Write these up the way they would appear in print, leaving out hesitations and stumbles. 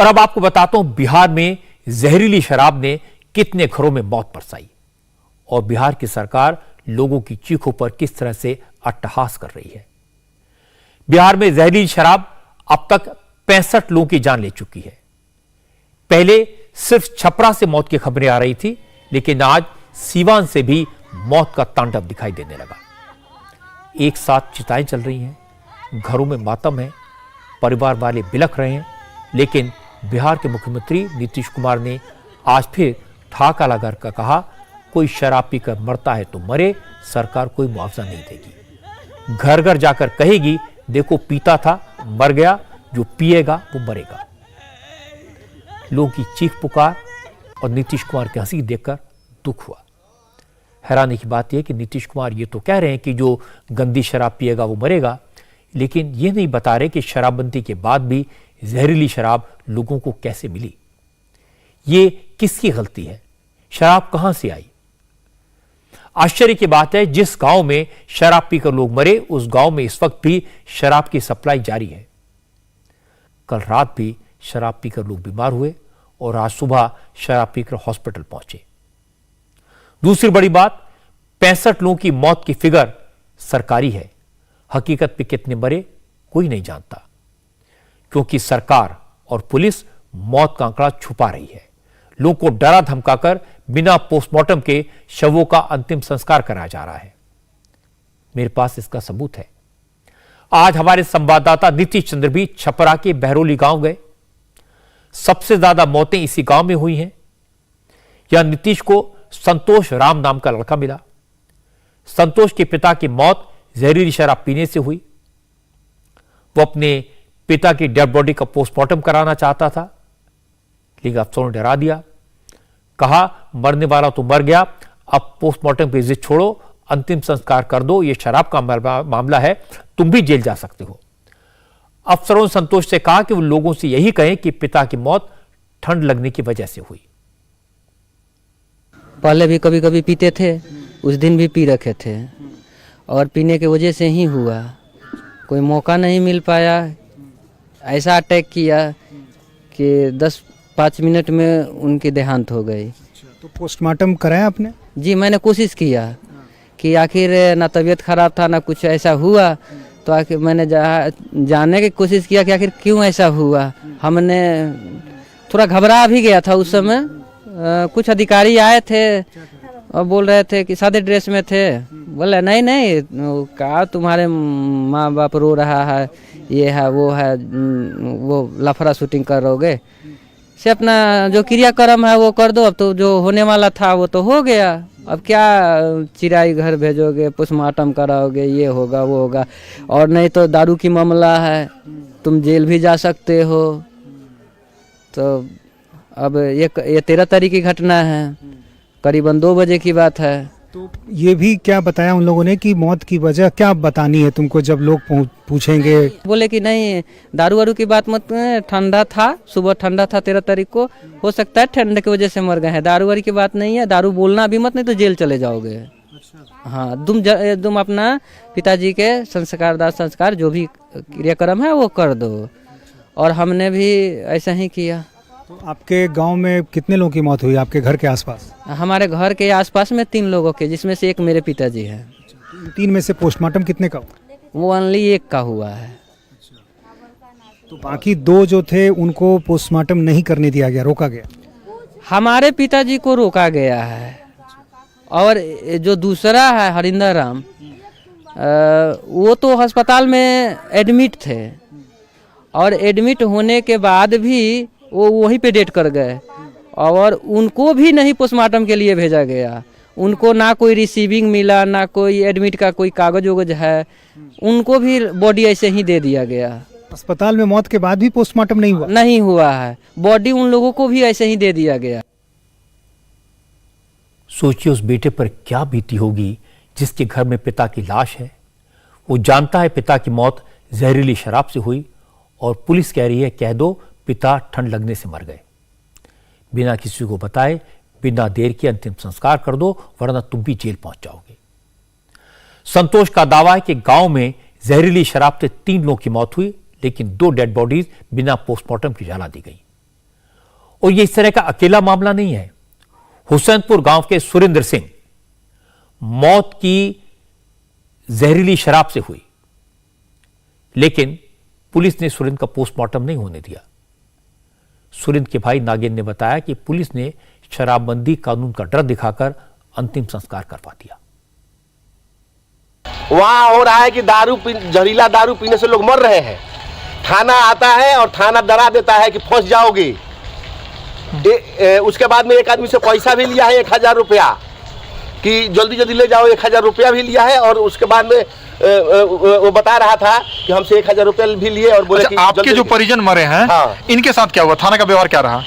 और अब आपको बताता हूं बिहार में जहरीली शराब ने कितने घरों में मौत बरसाई और बिहार की सरकार लोगों की चीखों पर किस तरह से अट्टहास कर रही है। बिहार में जहरीली शराब अब तक 65 लोगों की जान ले चुकी है। पहले सिर्फ छपरा से मौत की खबरें आ रही थी, लेकिन आज सीवान से भी मौत का तांडव दिखाई देने लगा। एक साथ चिताएं चल रही हैं, घरों में मातम है, परिवार वाले बिलख रहे हैं, लेकिन बिहार के मुख्यमंत्री नीतीश कुमार ने आज फिर ठाका लगाकर कहा, कोई शराब पीकर मरता है तो मरे, सरकार कोई मुआवजा नहीं देगी। घर घर जाकर कहेगी, देखो पीता था मर गया, जो पिएगा वो मरेगा। लोगों की चीख पुकार और नीतीश कुमार की हंसी देखकर दुख हुआ। हैरानी की बात यह कि नीतीश कुमार ये तो कह रहे हैं कि जो गंदी शराब पिएगा वो मरेगा, लेकिन ये नहीं बता रहे कि शराबबंदी के बाद भी जहरीली शराब लोगों को कैसे मिली। ये किसकी गलती है? शराब कहां से आई? आश्चर्य की बात है, जिस गांव में शराब पीकर लोग मरे, उस गांव में इस वक्त भी शराब की सप्लाई जारी है। कल रात भी शराब पीकर लोग बीमार हुए और आज सुबह शराब पीकर हॉस्पिटल पहुंचे। दूसरी बड़ी बात, 65 लोगों की मौत की फिगर सरकारी है। हकीकत में कितने मरे कोई नहीं जानता, क्योंकि सरकार और पुलिस मौत का आंकड़ा छुपा रही है। लोगों को डरा धमकाकर बिना पोस्टमार्टम के शवों का अंतिम संस्कार कराया जा रहा है। मेरे पास इसका सबूत है। आज हमारे संवाददाता नीतीश चंद्र भी छपरा के बहरोली गांव गए। सबसे ज्यादा मौतें इसी गांव में हुई हैं। यहां नीतीश को संतोष राम नाम का लड़का मिला। संतोष के पिता की मौत जहरीली शराब पीने से हुई। वो अपने पिता की डेड बॉडी का पोस्टमार्टम कराना चाहता था, लेकिन अफसरों ने डरा दिया। कहा, मरने वाला तो मर गया, अब पोस्टमार्टम की जिद छोड़ो, अंतिम संस्कार कर दो, ये शराब का मामला है, तुम भी जेल जा सकते हो। अफसरों ने संतोष से कहा कि वो लोगों से यही कहें कि पिता की मौत ठंड लगने की वजह से हुई। पहले भी कभी कभी पीते थे, उस दिन भी पी रखे थे और पीने की वजह से ही हुआ। कोई मौका नहीं मिल पाया, ऐसा अटैक किया कि 10-5 मिनट में उनकी देहांत हो गई। तो पोस्टमार्टम कराया आपने? जी, मैंने कोशिश किया कि आखिर ना तबीयत खराब था ना कुछ ऐसा हुआ, तो आखिर मैंने जानने की कोशिश किया कि आखिर क्यों ऐसा हुआ। हमने थोड़ा घबरा भी गया था उस समय। कुछ अधिकारी आए थे और बोल रहे थे कि सादे ड्रेस में थे। बोले नहीं नहीं, कहा तुम्हारे माँ बाप रो रहा है, ये है वो लफड़ा शूटिंग करोगे, से अपना जो क्रियाक्रम है वो कर दो। अब तो जो होने वाला था वो तो हो गया, अब क्या चिराई घर भेजोगे, पोस्टमार्टम कराओगे, ये होगा वो होगा। और नहीं तो दारू की मामला है, तुम जेल भी जा सकते हो। तो अब ये 13 तारीख की घटना है, करीबन 2 बजे की बात है। तो ये भी क्या बताया उन लोगों ने कि मौत की वजह क्या बतानी है तुमको जब लोग पूछेंगे? बोले कि नहीं, दारू वारू की बात मत, ठंडा था, सुबह ठंडा था 13 तारीख को, हो सकता है ठंड की वजह से मर गए हैं। दारू वारू की बात नहीं है, दारू बोलना भी मत, नहीं तो जेल चले जाओगे। हाँ, तुम अपना पिताजी के संस्कार जो भी क्रियाक्रम है वो कर दो। और हमने भी ऐसा ही किया। तो आपके गांव में कितने लोगों की मौत हुई आपके घर के आसपास? हमारे घर के आसपास में 3 लोगों के, जिसमें से एक मेरे पिताजी हैं। 3 में से पोस्टमार्टम कितने का हुआ? वो ओनली 1 का हुआ है। तो बाकी 2 जो थे उनको पोस्टमार्टम नहीं करने दिया गया, रोका गया? हमारे पिताजी को रोका गया है। और जो दूसरा है हरिंदर राम, वो तो अस्पताल में एडमिट थे और एडमिट होने के बाद भी वो वहीं पे डेट कर गए और उनको भी नहीं पोस्टमार्टम के लिए भेजा गया। उनको ना कोई रिसीविंग मिला, ना कोई एडमिट का कोई कागज वगज है, उनको भी बॉडी ऐसे ही दे दिया गया। अस्पताल में मौत के बाद भी पोस्टमार्टम नहीं हुआ? नहीं हुआ है, बॉडी उन लोगों को भी ऐसे ही दे दिया गया। सोचिए उस बेटे पर क्या बीती होगी जिसके घर में पिता की लाश है। वो जानता है पिता की मौत जहरीली शराब से हुई और पुलिस कह रही है कह दो पिता ठंड लगने से मर गए। बिना किसी को बताए, बिना देर के अंतिम संस्कार कर दो, वरना तुम भी जेल पहुंच जाओगे। संतोष का दावा है कि गांव में जहरीली शराब से 3 लोगों की मौत हुई, लेकिन 2 डेड बॉडीज बिना पोस्टमार्टम की जला दी गई। और ये इस तरह का अकेला मामला नहीं है। हुसैनपुर गांव के सुरेंद्र सिंह मौत की जहरीली शराब से हुई, लेकिन पुलिस ने सुरेंद्र का पोस्टमार्टम नहीं होने दिया। सुरेंद्र के भाई नागेंद्र ने बताया कि पुलिस ने शराबबंदी कानून का डर दिखाकर अंतिम संस्कार करवा दिया। वहां हो रहा है कि जहरीला दारू पीने से लोग मर रहे हैं। थाना आता है और थाना डरा देता है कि फंस जाओगे। उसके बाद में एक आदमी से पैसा भी लिया है 1000 रुपया कि जल्दी जल्दी ले जाओ, 1000 रुपया भी लिया है। और उसके बाद में वो बता रहा था कि हमसे 1000 रुपया भी लिए और बोले कि आपके जो परिजन मरे हैं, हाँ, इनके साथ क्या हुआ? थाना का व्यवहार क्या रहा?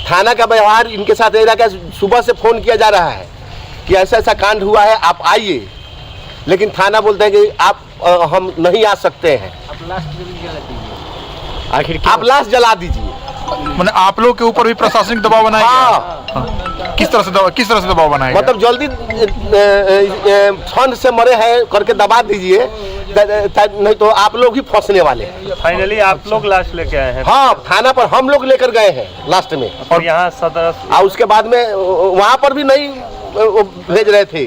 थाना का व्यवहार इनके साथ ये रहा कि सुबह से फोन किया जा रहा है कि ऐसा ऐसा कांड हुआ है, आप आइए, लेकिन थाना बोलते हैं कि हम नहीं आ सकते हैं। आखिर आप लाश जला दीजिए। मतलब आप लोग के ऊपर भी प्रशासनिक दबाव बनाया गया? हाँ। किस तरह से दबाव बनाया गया? मतलब जल्दी ठंड से मरे हैं करके दबा दीजिए, नहीं तो आप लोग ही फंसने वाले हैं। फाइनली आप लोग लाश लेके आए हैं? हाँ, थाना पर हम लोग लेकर गए हैं लास्ट में। और यहाँ सदर और उसके बाद में वहाँ पर भी नहीं भेज रहे थे,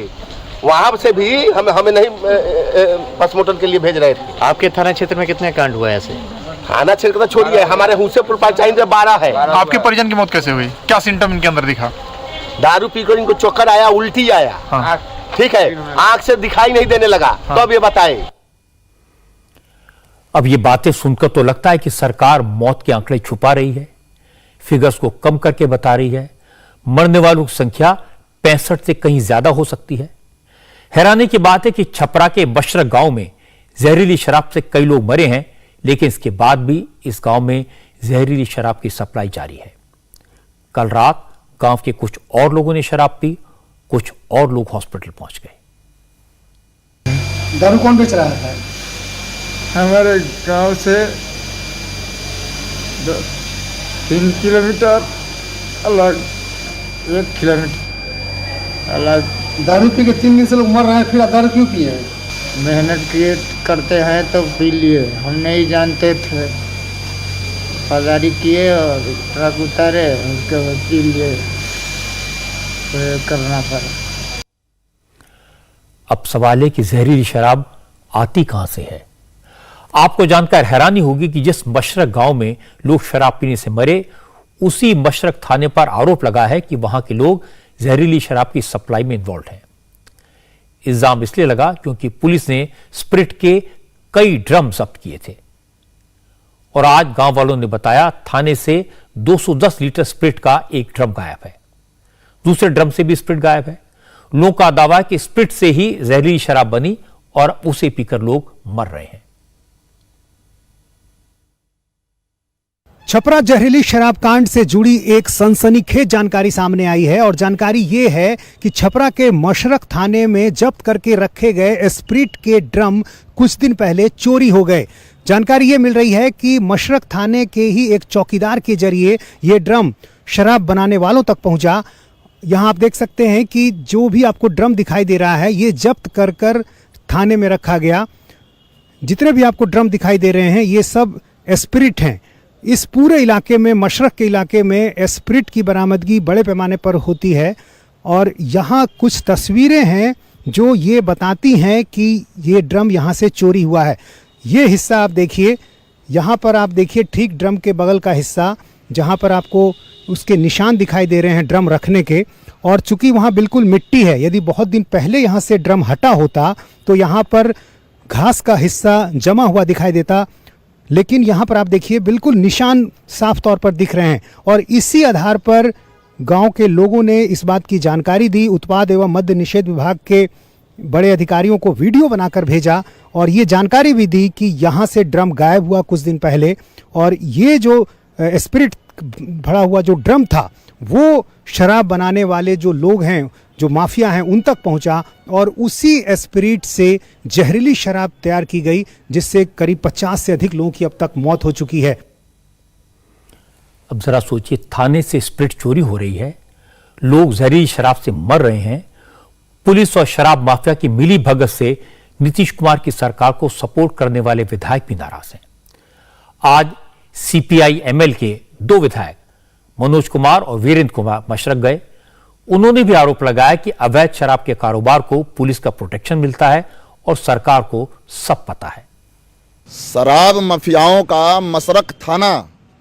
वहाँ से भी हमें नहीं पोस्टमार्टम के लिए भेज रहे थे। आपके थाना क्षेत्र में कितने कांड हुआ है ऐसे? थाना क्षेत्र का छोड़िए, हमारे हुसैनपुर पंचायत में 12 है। आपके परिजन की मौत कैसे हुई? क्या सिम्टम इनके अंदर दिखा? दारू पीकर इनको चक्कर आया, उल्टी आया। हाँ। ठीक है, आंख से दिखाई नहीं देने लगा। हाँ। तो अब ये बताएं। अब ये बातें सुनकर तो लगता है कि सरकार मौत के आंकड़े छुपा रही है, फिगर्स को कम करके बता रही है। मरने वालों की संख्या 65 से कहीं ज्यादा हो सकती है। हैरानी की बात है कि छपरा के बशरक गांव में जहरीली शराब से कई लोग मरे हैं, लेकिन इसके बाद भी इस गांव में जहरीली शराब की सप्लाई जारी है। कल रात गांव के कुछ और लोगों ने शराब पी, कुछ और लोग हॉस्पिटल पहुंच गए। दारू कौन बेच रहा था? हमारे गांव से 3 किलोमीटर अलग, 1 किलोमीटर अलग। दारू पी के 3 दिन से लोग मर रहे हैं, फिर आप दारू क्यों पिए? मेहनत किए करते हैं तो पी लिए, हम नहीं जानते थे। बाजारी किए और ट्रक उतारे, उसके बाद पी लिए, तो करना पड़ा। अब सवाल है कि जहरीली शराब आती कहां से है? आपको जानकर हैरानी होगी कि जिस मशरक गांव में लोग शराब पीने से मरे, उसी मशरक थाने पर आरोप लगा है कि वहां के लोग जहरीली शराब की सप्लाई में इन्वॉल्व हैं। इल्जाम इसलिए लगा क्योंकि पुलिस ने स्प्रिट के कई ड्रम जब्त किए थे और आज गांव वालों ने बताया थाने से 210 लीटर स्प्रिट का एक ड्रम गायब है। दूसरे ड्रम से भी स्प्रिट गायब है। लोगों का दावा है कि स्प्रिट से ही जहरीली शराब बनी और उसे पीकर लोग मर रहे हैं। छपरा जहरीली शराब कांड से जुड़ी एक सनसनीखेज जानकारी सामने आई है और जानकारी ये है कि छपरा के मशरक थाने में जब्त करके रखे गए स्प्रिट के ड्रम कुछ दिन पहले चोरी हो गए। जानकारी ये मिल रही है कि मशरक थाने के ही एक चौकीदार के जरिए ये ड्रम शराब बनाने वालों तक पहुंचा। यहाँ आप देख सकते हैं कि जो भी आपको ड्रम दिखाई दे रहा है ये जब्त कर थाने में रखा गया। जितने भी आपको ड्रम दिखाई दे रहे हैं ये सब स्प्रिट हैं। इस पूरे इलाके में, मशरक के इलाके में स्प्रिट की बरामदगी बड़े पैमाने पर होती है और यहाँ कुछ तस्वीरें हैं जो ये बताती हैं कि ये ड्रम यहाँ से चोरी हुआ है। ये हिस्सा आप देखिए, यहाँ पर आप देखिए ठीक ड्रम के बगल का हिस्सा जहाँ पर आपको उसके निशान दिखाई दे रहे हैं ड्रम रखने के। और चूंकि वहाँ बिल्कुल मिट्टी है, यदि बहुत दिन पहले यहाँ से ड्रम हटा होता तो यहाँ पर घास का हिस्सा जमा हुआ दिखाई देता, लेकिन यहाँ पर आप देखिए बिल्कुल निशान साफ तौर पर दिख रहे हैं। और इसी आधार पर गांव के लोगों ने इस बात की जानकारी दी, उत्पाद एवं मद्य निषेध विभाग के बड़े अधिकारियों को वीडियो बनाकर भेजा और ये जानकारी भी दी कि यहाँ से ड्रम गायब हुआ कुछ दिन पहले और ये जो स्पिरिट भरा हुआ जो ड्रम था वो शराब बनाने वाले जो लोग हैं, जो माफिया हैं, उन तक पहुंचा और उसी स्पिरिट से जहरीली शराब तैयार की गई जिससे करीब 50 से अधिक लोगों की अब तक मौत हो चुकी है। अब जरा सोचिए, थाने से स्प्रिट चोरी हो रही है, लोग जहरीली शराब से मर रहे हैं, पुलिस और शराब माफिया की मिली भगत से नीतीश कुमार की सरकार को सपोर्ट करने वाले विधायक भी नाराज हैं। आज सीपीआई एमएल के 2 विधायक मनोज कुमार और वीरेंद्र कुमार मशरक गए। उन्होंने भी आरोप लगाया कि अवैध शराब के कारोबार को पुलिस का प्रोटेक्शन मिलता है और सरकार को सब पता है। शराब माफियाओं का मशरक थाना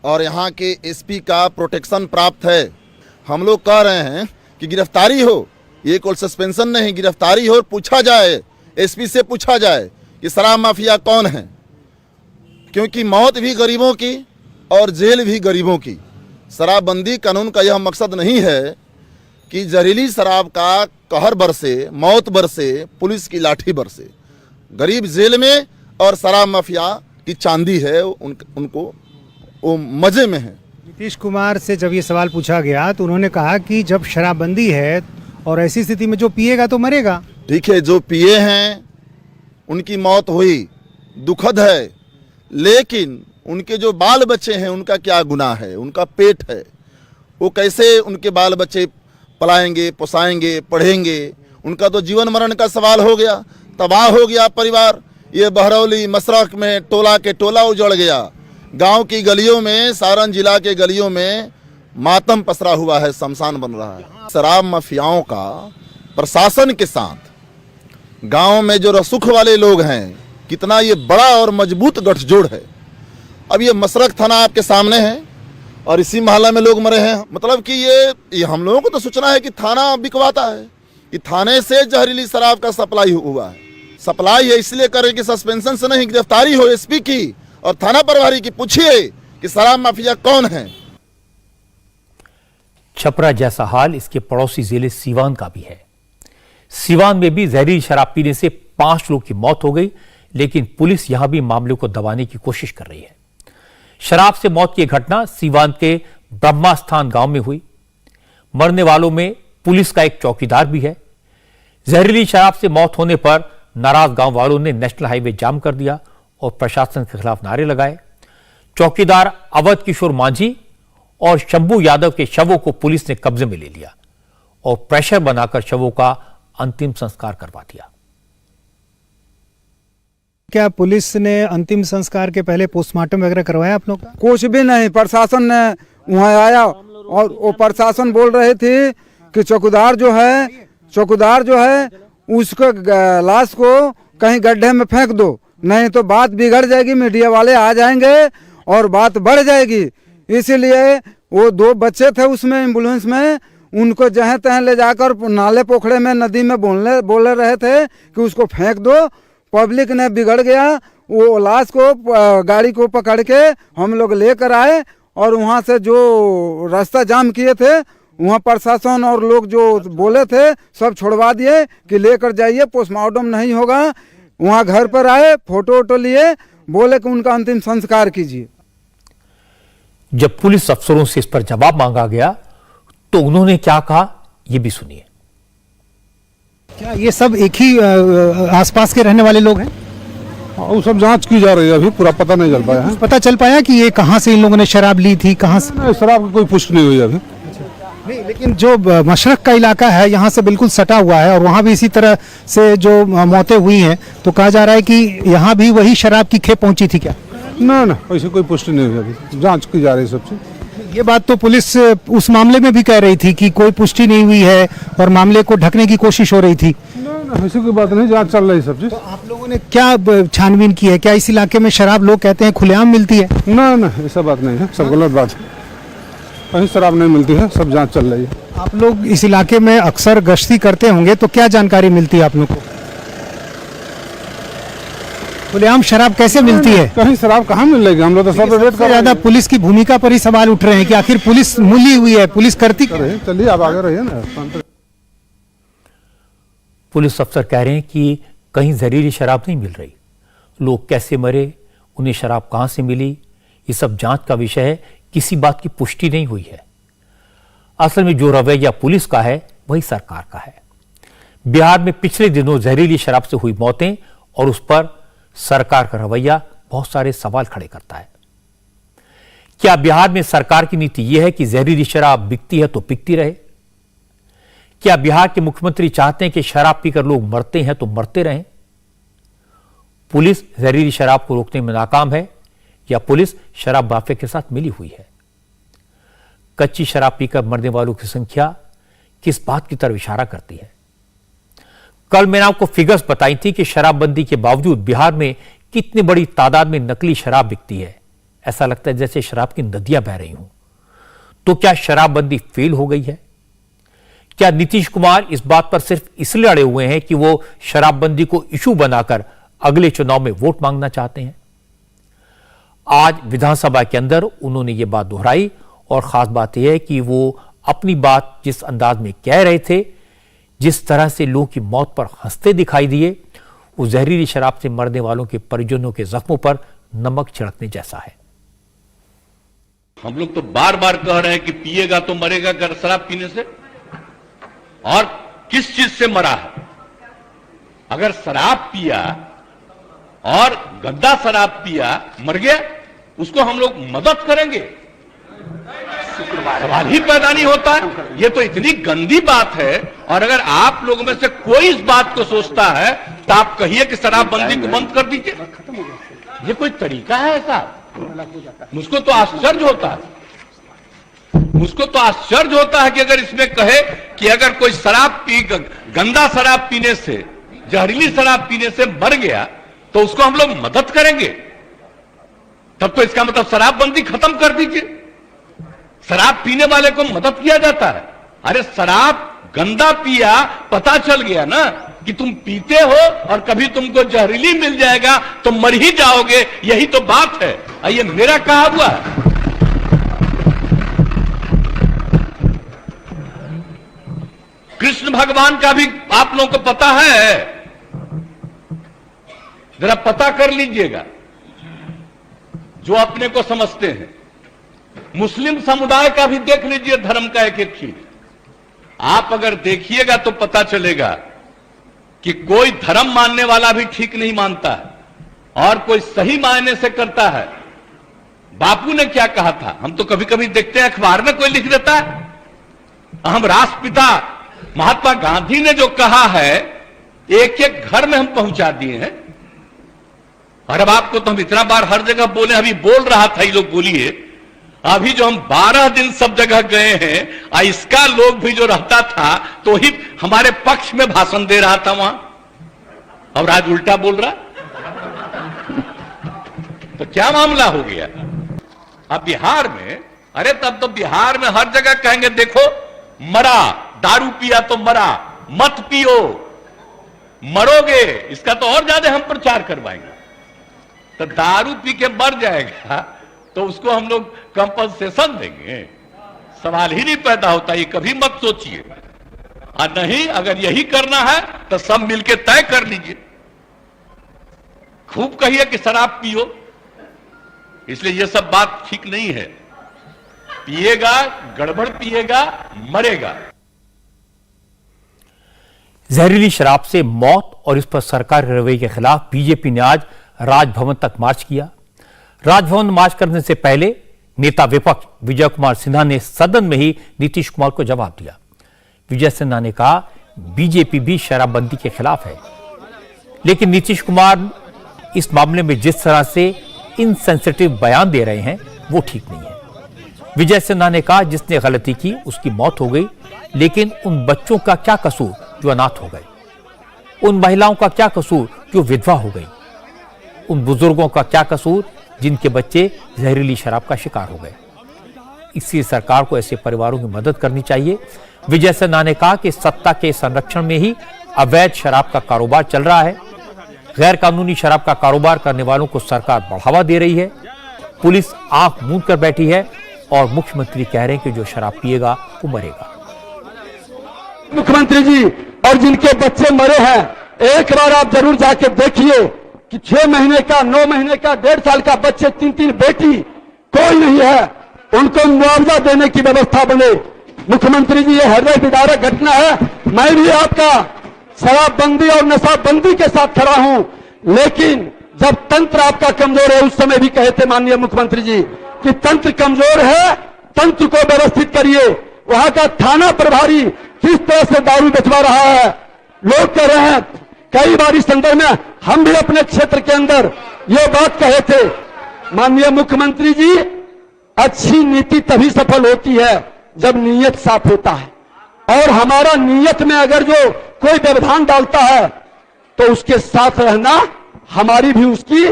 और यहाँ के एसपी का प्रोटेक्शन प्राप्त है। हम लोग कह रहे हैं कि गिरफ्तारी हो, ये कोई सस्पेंशन नहीं, गिरफ्तारी हो और पूछा जाए, एसपी से पूछा जाए कि शराब माफिया कौन है, क्योंकि मौत भी गरीबों की और जेल भी गरीबों की। शराबबंदी कानून का यह मकसद नहीं है कि जहरीली शराब का कहर बरसे, मौत बरसे, पुलिस की लाठी बरसे। गरीब जेल में और शराब माफिया की चांदी है, उनको वो मजे में है। नीतीश कुमार से जब ये सवाल पूछा गया तो उन्होंने कहा कि जब शराबबंदी है और ऐसी स्थिति में जो पिएगा तो मरेगा। ठीक है, जो पिए हैं उनकी मौत हुई, दुखद है, लेकिन उनके जो बाल बच्चे हैं उनका क्या गुनाह है? उनका पेट है, वो कैसे उनके बाल बच्चे पलाएंगे, पोसाएंगे, पढ़ेंगे? उनका तो जीवन मरण का सवाल हो गया, तबाह हो गया परिवार। ये बहरौली मशरक में टोला के टोला उजड़ गया, गांव की गलियों में, सारण जिला के गलियों में मातम पसरा हुआ है, शमशान बन रहा है। शराब माफियाओं का प्रशासन के साथ गांव में जो रसूख वाले लोग हैं, कितना ये बड़ा और मजबूत गठजोड़ है। अब ये मशरक थाना आपके सामने है और इसी मोहल्ला में लोग मरे हैं। मतलब कि ये हम लोगों को तो सोचना है कि थाना बिकवाता है, कि थाने से जहरीली शराब का सप्लाई हुआ है। सप्लाई है इसलिए करें कि सस्पेंशन से नहीं, गिरफ्तारी हो एसपी की और थाना प्रभारी की, पूछिए कि शराब माफिया कौन है। छपरा जैसा हाल इसके पड़ोसी जिले सीवान का भी है। सीवान में भी जहरीली शराब पीने से 5 लोगों की मौत हो गई, लेकिन पुलिस यहां भी मामले को दबाने की कोशिश कर रही है। शराब से मौत की घटना सीवान के ब्रह्मास्थान गांव में हुई। मरने वालों में पुलिस का एक चौकीदार भी है। जहरीली शराब से मौत होने पर नाराज गांव वालों ने नेशनल हाईवे जाम कर दिया और प्रशासन के खिलाफ नारे लगाए। चौकीदार अवध किशोर मांझी और शंभू यादव के शवों को पुलिस ने कब्जे में ले लिया और प्रेशर बनाकर शवों का अंतिम संस्कार करवा दिया। क्या पुलिस ने अंतिम संस्कार के पहले पोस्टमार्टम वगैरह करवाया आप लोग का? कुछ भी नहीं, प्रशासन ने वहाँ आया और वो प्रशासन बोल रहे थे कि चौकीदार जो है उसको लाश को कहीं गड्ढे में फेंक दो, नहीं तो बात बिगड़ जाएगी, मीडिया वाले आ जाएंगे और बात बढ़ जाएगी। इसीलिए वो 2 बच्चे थे उसमें एम्बुलेंस में, उनको जहाँ तहाँ ले जाकर नाले पोखड़े में, नदी में बोले रहे थे कि उसको फेंक दो। पब्लिक ने बिगड़ गया, वो लाश को गाड़ी को पकड़ के हम लोग लेकर आए और वहाँ से जो रास्ता जाम किए थे वहाँ प्रशासन और लोग जो बोले थे सब छोड़वा दिए कि लेकर जाइए, पोस्टमार्टम नहीं होगा। वहाँ घर पर आए, फोटो वोटो लिए, बोले कि उनका अंतिम संस्कार कीजिए। जब पुलिस अफसरों से इस पर जवाब मांगा गया तो उन्होंने क्या कहा, ये भी सुनिए। क्या ये सब एक ही आसपास के रहने वाले लोग हैं? वो सब जांच की जा रही है, अभी पूरा पता नहीं चल पाया है। पता चल पाया कि ये कहाँ से इन लोगों ने शराब ली थी, कहाँ से? शराब की कोई पुष्टि नहीं हुई अभी। नहीं, लेकिन जो मशरक का इलाका है यहाँ से बिल्कुल सटा हुआ है और वहाँ भी इसी तरह से जो मौतें हुई हैं, तो कहा जा रहा है कि यहाँ भी वही शराब की खेप पहुंची थी क्या? ना, ऐसी कोई पुष्टि नहीं हुई अभी, जांच की जा रही है सबसे। ये बात तो पुलिस उस मामले में भी कह रही थी कि कोई पुष्टि नहीं हुई है और मामले को ढकने की कोशिश हो रही थी। ऐसी कोई बात नहीं, जांच चल रही है सब चीज। तो आप लोगों ने क्या छानबीन की है? क्या इस इलाके में शराब लोग कहते हैं खुलेआम मिलती है? ना, ऐसा बात नहीं है, सब गलत बात है, कहीं शराब नहीं मिलती है, सब जांच चल रही है। आप लोग इस इलाके में अक्सर गश्ती करते होंगे, तो क्या जानकारी मिलती है आप लोग को? खुलेआम शराब कैसे मिलती है? कहीं शराब कहाँ मिल रही है, हम लोग तो सब वेट कर रहे हैं। ज्यादा पुलिस की भूमिका पर ही सवाल उठ रहे हैं कि आखिर पुलिस मूली हुई है, पुलिस करती चलिए आप आगे रहिए ना। पुलिस अफसर कह रहे हैं कि कहीं जहरीली शराब नहीं मिल रही, लोग कैसे मरे, उन्हें शराब कहां से मिली, ये सब जांच का विषय है, किसी बात की पुष्टि नहीं हुई है। असल में जो रवैया पुलिस का है वही सरकार का है। बिहार में पिछले दिनों जहरीली शराब से हुई मौतें और उस पर सरकार का रवैया बहुत सारे सवाल खड़े करता है। क्या बिहार में सरकार की नीति यह है कि जहरीली शराब बिकती है तो बिकती रहे? क्या बिहार के मुख्यमंत्री चाहते हैं कि शराब पीकर लोग मरते हैं तो मरते रहें? पुलिस जहरीली शराब को रोकने में नाकाम है या पुलिस शराब माफिया के साथ मिली हुई है? कच्ची शराब पीकर मरने वालों की संख्या किस बात की तरफ इशारा करती है? कल मैंने आपको फिगर्स बताई थी कि शराबबंदी के बावजूद बिहार में कितनी बड़ी तादाद में नकली शराब बिकती है। ऐसा लगता है जैसे शराब की नदियां बह रही हों। तो क्या शराबबंदी फेल हो गई है? क्या नीतीश कुमार इस बात पर सिर्फ इसलिए अड़े हुए हैं कि वो शराबबंदी को इशू बनाकर अगले चुनाव में वोट मांगना चाहते हैं? आज विधानसभा के अंदर उन्होंने ये बात दोहराई और खास बात यह है कि वो अपनी बात जिस अंदाज में कह रहे थे, जिस तरह से लोगों की मौत पर हंसते दिखाई दिए, वो जहरीली शराब से मरने वालों के परिजनों के जख्मों पर नमक छिड़कने जैसा है। हम लोग तो बार बार कह रहे हैं कि पिएगा तो मरेगा अगर शराब पीने से। और किस चीज से मरा है? अगर शराब पिया और गंदा शराब पिया, मर गया, उसको हम लोग मदद करेंगे? सवाल ही पैदा नहीं होता है। ये तो इतनी गंदी बात है। और अगर आप लोगों में से कोई इस बात को सोचता है तो आप कहिए कि शराबबंदी को बंद कर दीजिए। ये कोई तरीका है ऐसा? मुझको तो आश्चर्य होता है। मुझको तो आश्चर्य होता है कि अगर इसमें कहे कि अगर कोई गंदा शराब पीने से, जहरीली शराब पीने से मर गया तो उसको हम लोग मदद करेंगे। तब तो इसका मतलब शराबबंदी खत्म कर दीजिए। शराब पीने वाले को मदद किया जाता है। अरे शराब गंदा पिया, पता चल गया ना कि तुम पीते हो और कभी तुमको जहरीली मिल जाएगा तो मर ही जाओगे। यही तो बात है। ये मेरा कहा हुआ है। कृष्ण भगवान का भी आप लोगों को पता है? जरा पता कर लीजिएगा जो अपने को समझते हैं। मुस्लिम समुदाय का भी देख लीजिए धर्म का एक एक चीज। आप अगर देखिएगा तो पता चलेगा कि कोई धर्म मानने वाला भी ठीक नहीं मानता है और कोई सही मायने से करता है। बापू ने क्या कहा था? हम तो कभी कभी देखते हैं अखबार में कोई लिख देता है। हम राष्ट्रपिता महात्मा गांधी ने जो कहा है एक एक घर में हम पहुंचा दिए हैं। और अब आपको तो हम इतना बार हर जगह बोले, अभी बोल रहा था ये लोग, बोलिए। अभी जो हम 12 दिन सब जगह गए हैं, इसका लोग भी जो रहता था तो ही हमारे पक्ष में भाषण दे रहा था वहां, और आज उल्टा बोल रहा। तो क्या मामला हो गया? अब बिहार में, अरे तब तो बिहार में हर जगह कहेंगे देखो मरा, दारू पिया तो मरा, मत पियो मरोगे। इसका तो और ज्यादा हम प्रचार करवाएंगे। तो दारू पी के मर जाएगा तो उसको हम लोग कंपनसेशन देंगे? सवाल ही नहीं पैदा होता। ये कभी मत सोचिए। और नहीं, अगर यही करना है तो सब मिलके तय कर लीजिए। खूब कहिए कि शराब पियो, इसलिए ये सब बात ठीक नहीं है। पिएगा, गड़बड़ पिएगा, मरेगा। जहरीली शराब से मौत और इस पर सरकार के रवैये के खिलाफ बीजेपी ने आज राजभवन तक मार्च किया। राजभवन मार्च करने से पहले नेता विपक्ष विजय कुमार सिन्हा ने सदन में ही नीतीश कुमार को जवाब दिया। विजय सिन्हा ने कहा बीजेपी भी शराबबंदी के खिलाफ है, लेकिन नीतीश कुमार इस मामले में जिस तरह से इनसेंसिटिव बयान दे रहे हैं वो ठीक नहीं है। विजय सिन्हा ने कहा जिसने गलती की उसकी मौत हो गई, लेकिन उन बच्चों का क्या कसूर जो अनाथ हो गए? उन महिलाओं का क्या कसूर जो विधवा हो गई? उन बुजुर्गों का क्या कसूर जिनके बच्चे जहरीली शराब का शिकार हो गए? इसलिए सरकार को ऐसे परिवारों की मदद करनी चाहिए। विजय सिन्हा ने कहा कि सत्ता के संरक्षण में ही अवैध शराब का कारोबार चल रहा है। गैर कानूनी शराब का कारोबार करने वालों को सरकार बढ़ावा दे रही है। पुलिस आंख मूंद कर बैठी है और मुख्यमंत्री कह रहे हैं कि जो शराब पिएगा वो मरेगा। मुख्यमंत्री जी, और जिनके बच्चे मरे हैं, एक बार आप जरूर जाके देखिए कि 6 महीने का, 9 महीने का, 1.5 साल का बच्चे, 3 बेटी, कोई नहीं है। उनको मुआवजा देने की व्यवस्था बने। मुख्यमंत्री जी, ये हृदय विदारक घटना है। मैं भी आपका शराबबंदी और नशाबंदी के साथ खड़ा हूं, लेकिन जब तंत्र आपका कमजोर है, उस समय भी कहे थे माननीय मुख्यमंत्री जी कि तंत्र कमजोर है, तंत्र को व्यवस्थित करिए। वहां का थाना प्रभारी किस तरह से दारू बेचवा रहा है, लोग कह रहे हैं। कई बार इस संदर्भ में हम भी अपने क्षेत्र के अंदर ये बात कहे थे। माननीय मुख्यमंत्री जी, अच्छी नीति तभी सफल होती है जब नीयत साफ होता है, और हमारा नीयत में अगर जो कोई व्यवधान डालता है तो उसके साथ रहना हमारी भी उसकी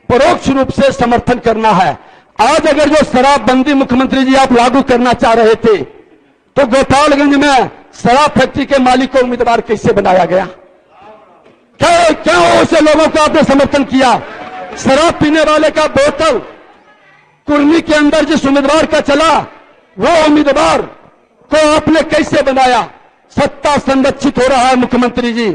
परोक्ष रूप से समर्थन करना है। आज अगर जो शराबबंदी मुख्यमंत्री जी आप लागू करना चाह रहे थे, तो गोपालगंज में शराब फैक्ट्री के मालिक को उम्मीदवार कैसे बनाया गया? क्या ऐसे लोगों को आपने समर्थन किया? शराब पीने वाले का बोतल कुर्मी के अंदर जिस उम्मीदवार का चला, वो उम्मीदवार को आपने कैसे बनाया? सत्ता संरक्षित हो रहा है मुख्यमंत्री जी,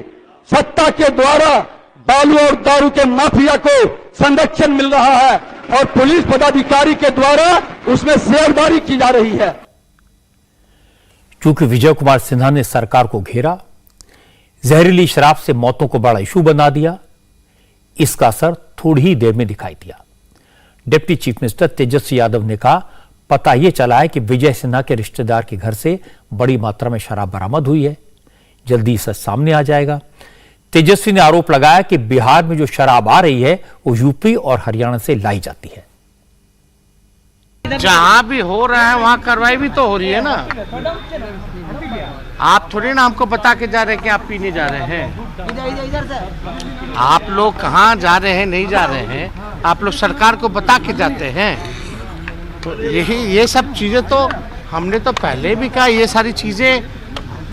सत्ता के द्वारा बालू और दारू के माफिया को संरक्षण मिल रहा है और पुलिस पदाधिकारी के द्वारा उसमें शेयरदारी की जा रही है। चूंकि विजय कुमार सिन्हा ने सरकार को घेरा, जहरीली शराब से मौतों को बड़ा इशू बना दिया, इसका असर थोड़ी ही देर में दिखाई दिया। Deputy chief minister Tejashwi Yadav ने कहा, पता यह चला है कि विजय सिन्हा के रिश्तेदार के घर से बड़ी मात्रा में शराब बरामद हुई है, जल्दी सच सामने आ जाएगा। तेजस्वी ने आरोप लगाया कि बिहार में जो शराब आ रही है वो यूपी और हरियाणा से लाई जाती है। जहां भी हो रहा है वहां कार्रवाई भी तो हो रही है ना। आप थोड़ी ना हमको बता के जा रहे हैं कि आप पीने जा रहे हैं। आप लोग कहाँ जा रहे हैं, नहीं जा रहे हैं, आप लोग सरकार को बता के जाते हैं। तो ये सब चीजें तो हमने तो पहले भी कहा, ये सारी चीजें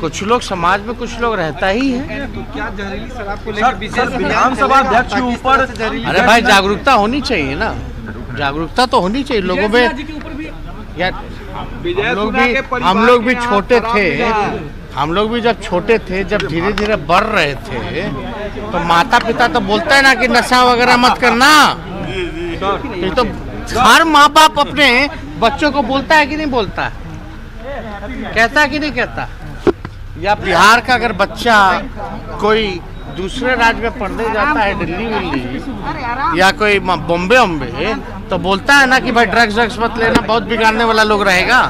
कुछ लोग समाज में कुछ लोग रहता ही है। तो क्या जहरीली शराब को लेकर विधानसभा अध्यक्ष के ऊपर, अरे भाई जागरूकता होनी चाहिए ना, जागरूकता तो होनी चाहिए लोगों में। यार हम लोग भी छोटे थे, हम लोग भी जब छोटे थे, जब धीरे धीरे बढ़ रहे थे, तो माता पिता तो बोलता है ना कि नशा वगैरह मत करना। ये तो हर माँ बाप अपने बच्चों को बोलता है कि नहीं बोलता, कहता है कि नहीं कहता। या बिहार का अगर बच्चा कोई दूसरे राज्य में पढ़ने जाता है, दिल्ली विल्ली या कोई बॉम्बे वॉम्बे, तो बोलता है ना कि भाई ड्रग्स मत लेना, बहुत बिगाड़ने वाला लोग रहेगा।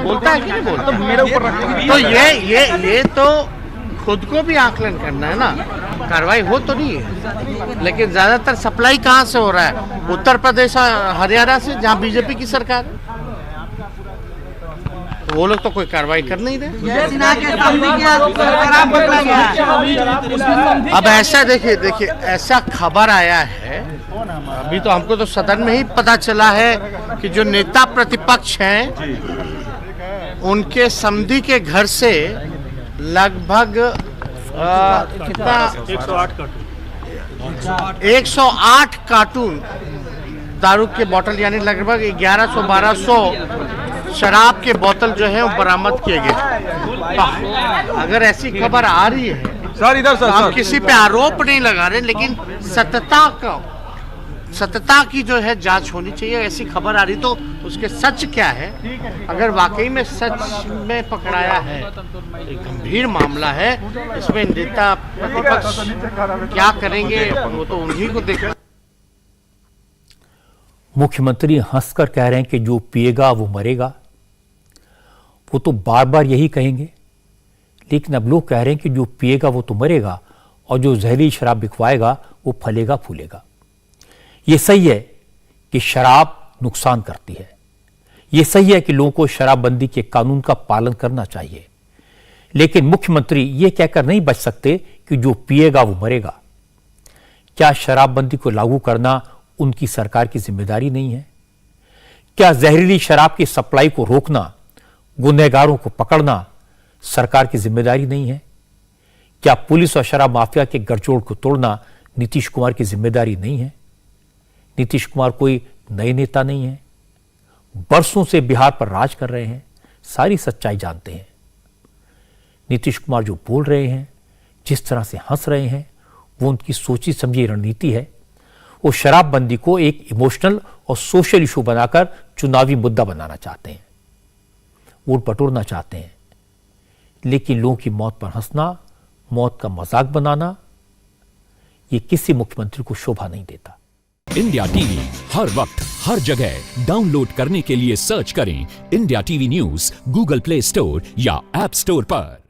बोलता है कि नहीं बोलता? तो मेरे ऊपर तो ये तो खुद को भी आकलन करना है ना। कार्रवाई हो तो नहीं है, लेकिन ज्यादातर सप्लाई कहाँ से हो रहा है? उत्तर प्रदेश हरियाणा से, जहाँ बीजेपी की सरकार है। वो लोग तो कोई कार्रवाई कर नहीं रहे। अब ऐसा देखिए ऐसा खबर आया है, अभी तो हमको तो सदन में ही पता चला है कि जो नेता प्रतिपक्ष हैं उनके समधी के घर से लगभग कितना 108 कार्टून दारू के बोतल, यानी लगभग 1100-1200 शराब के बोतल जो है वो बरामद किए गए। अगर ऐसी खबर आ रही है सर, इधर सर, हम किसी पे आरोप नहीं लगा रहे, लेकिन सत्यता की जो है जांच होनी चाहिए। ऐसी खबर आ रही तो उसके सच क्या है, अगर वाकई में सच में पकड़ाया है, एक गंभीर मामला है, इसमें नेता प्रतिपक्ष क्या करेंगे वो तो उन्हीं को देखना। मुख्यमंत्री हंसकर कह रहे हैं कि जो पिएगा वो मरेगा। वो तो बार बार यही कहेंगे, लेकिन अब लोग कह रहे हैं कि जो पिएगा वो तो मरेगा और जो जहरीली शराब बिकवाएगा वो फलेगा फूलेगा। ये सही है कि शराब नुकसान करती है, ये सही है कि लोगों को शराबबंदी के कानून का पालन करना चाहिए, लेकिन मुख्यमंत्री ये कहकर नहीं बच सकते कि जो पिएगा वो मरेगा। क्या शराबबंदी को लागू करना उनकी सरकार की जिम्मेदारी नहीं है? क्या जहरीली शराब की सप्लाई को रोकना, गुनहगारों को पकड़ना सरकार की जिम्मेदारी नहीं है? क्या पुलिस और शराब माफिया के गठजोड़ को तोड़ना नीतीश कुमार की जिम्मेदारी नहीं है? नीतीश कुमार कोई नए नेता नहीं है, बरसों से बिहार पर राज कर रहे हैं, सारी सच्चाई जानते हैं। नीतीश कुमार जो बोल रहे हैं, जिस तरह से हंस रहे हैं, वो उनकी सोची समझी रणनीति है। वो शराबबंदी को एक इमोशनल और सोशल इशू बनाकर चुनावी मुद्दा बनाना चाहते हैं, वोट बटोरना चाहते हैं, लेकिन लोगों की मौत पर हंसना, मौत का मजाक बनाना, ये किसी मुख्यमंत्री को शोभा नहीं देता। इंडिया टीवी हर वक्त हर जगह डाउनलोड करने के लिए सर्च करें India TV news Google play store या ऐप स्टोर पर।